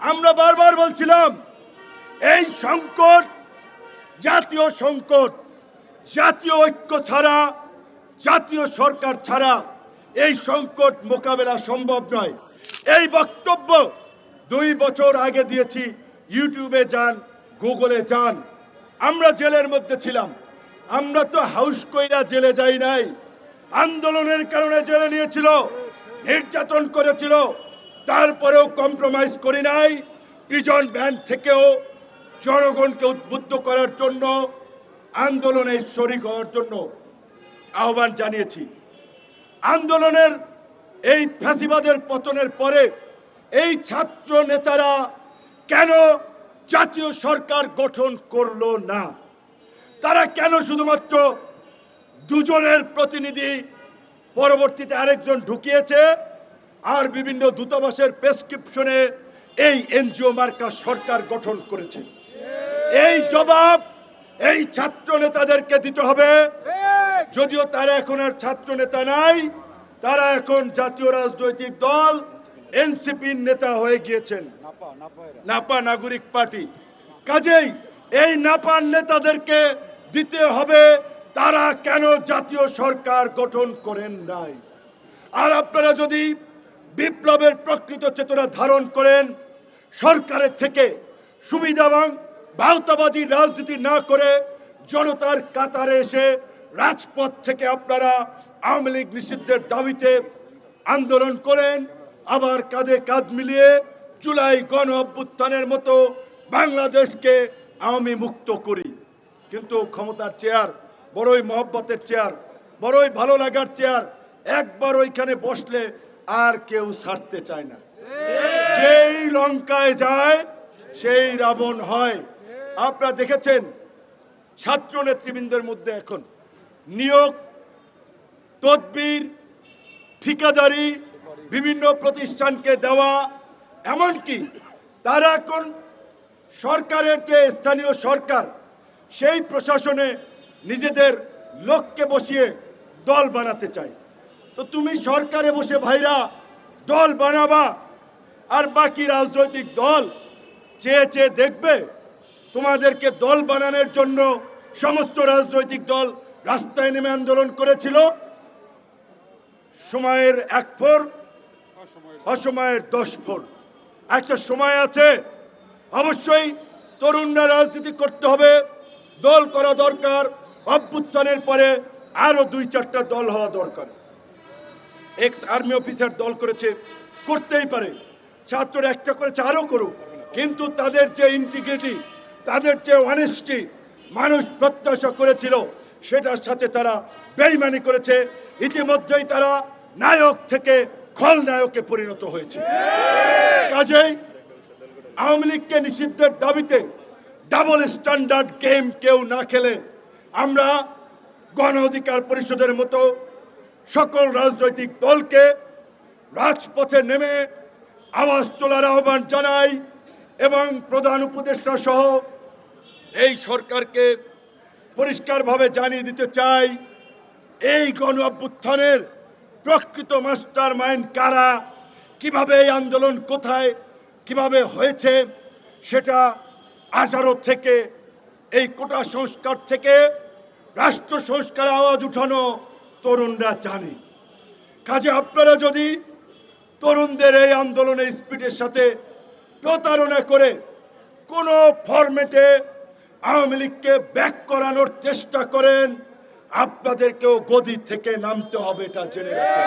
আমরা বারবার বলছিলাম এই সংকট জাতীয় সংকট, জাতীয় ঐক্য ছাড়া, জাতীয় সরকার ছাড়া এই সংকট মোকাবেলা সম্ভব নয়। এই বক্তব্য 2 বছর আগে দিয়েছি। ইউটিউবে যান, গুগলে যান। আমরা জেলের মধ্যে ছিলাম। আমরা তো হাউস কইরা জেলে যাই নাই। আন্দোলনের কারণে জেলে নিয়েছিল, নির্যাতন করেছিল, তারপরেও কম্প্রোমাইজ করি নাই। প্রিজন ভ্যান থেকেও জনগণকে উদ্বুদ্ধ করার জন্য, আন্দোলনে শরিক হওয়ার জন্য আহ্বান জানিয়েছি। আন্দোলনের এই ফ্যাসিবাদের পতনের পরে এই ছাত্র নেতারা কেন জাতীয় সরকার গঠন করলো না? তারা কেন শুধুমাত্র দুজনের প্রতিনিধি, পরবর্তীতে আরেকজন ঢুকিয়েছে, আর বিভিন্ন দূতাবাসের প্রেসক্রিপশনে এই এনজিও মার্কা সরকার গঠন করেছে? এই জবাব এই ছাত্র নেতাদেরকে দিতে হবে। যদিও তারা এখন আর ছাত্র নেতা নাই, তারা এখন জাতীয় রাজনৈতিক দল এনসিপির নেতা হয়ে গিয়েছেন, নাপা নাগরিক পার্টি। কাজেই এই নাপার নেতাদেরকে দিতে হবে তারা কেন জাতীয় সরকার গঠন করেন নাই। আর আপনারা যদি বিপ্লবের প্রকৃত চেতনা ধারণ করেন, সরকারের থেকে সুবিধাবান ভাওতাবাজি রাজনীতি না করে জনতার কাতারে এসে রাজপথ থেকে আপনারা আওয়ামী লীগ নিষিদ্ধের দাবিতে আন্দোলন করেন, আবার কাঁধে কাঁধ মিলিয়ে জুলাই গণ অভ্যুত্থানের মতো বাংলাদেশকে আওয়ামী মুক্ত করি। কিন্তু ক্ষমতার চেয়ার বড়ই মহব্বতের চেয়ার, বড়ই ভালো লাগার চেয়ার। একবার ওইখানে বসলে আর কেউ ছাড়তে চায় না। যেই লঙ্কায় যায় সেই রাবণ হয়। আপনারা দেখেছেন ছাত্র নেতৃবৃন্দের মধ্যে এখন নিয়োগ, তদবির, ঠিকাদারি, বিভিন্ন প্রতিষ্ঠানকে দেওয়া, এমনকি তারা এখন সরকারের যে স্থানীয় সরকার সেই প্রশাসনে নিজেদের লোককে বসিয়ে দল বানাতে চায়। তো তুমি সরকারে বসে ভাইরা দল বানাবা, আর বাকি রাজনৈতিক দল চেয়ে চেয়ে দেখবে? তোমাদেরকে দল বানানোর জন্য সমস্ত রাজনৈতিক দল রাস্তায় নেমে আন্দোলন করেছিল। সময়ের 1 ফোর, অসময়ের 10 ফোর। একটা সময় আছে, অবশ্যই তরুণরা রাজনীতি করতে হবে, দল করা দরকার। অভ্যুত্থানের পরে আরো 2-4টা দল হওয়া দরকার। এক্স আর্মি অফিসার দল করেছে, করতেই পারে। ছাত্ররা একটা করেছে, আরো করুক। কিন্তু তাদের যে ইন্টিগ্রিটি, তাদের যে অনেস্টি মানুষ প্রত্যাশা করেছিল, সেটার সাথে তারা বেইমানি করেছে। ইতিমধ্যেই তারা নায়ক থেকে খলনায়কে পরিণত হয়েছে। কাজেই আওয়ামী লীগকে নিষিদ্ধের দাবিতে ডাবল স্ট্যান্ডার্ড গেম কেউ না খেলে আমরা গণ অধিকার পরিষদের মতো সকল রাজনৈতিক দলকে রাজপথে নেমে আওয়াজ তোলার আহ্বান জানাই এবং প্রধান উপদেষ্টা সহ এই সরকারকে পরিষ্কারভাবে জানিয়ে দিতে চাই, এই গণ অভ্যুত্থানের প্রকৃত মাস্টার মাইন্ড কারা, কিভাবে এই আন্দোলন কোথায় কিভাবে হয়েছে, সেটা 18 থেকে এই কোটা সংস্কার থেকে রাষ্ট্র সংস্কার আওয়াজ উঠানো তরুণরা জানে। কাজে আপনারা যদি তরুণদের এই আন্দোলনের স্পিডের সাথে প্রতারণা করে কোনো ফরম্যাটে আওয়ামী লীগকে ব্যাক করানোর চেষ্টা করেন, আপনাদেরকেও গদি থেকে নামতে হবে, এটা জেনে রাখেন।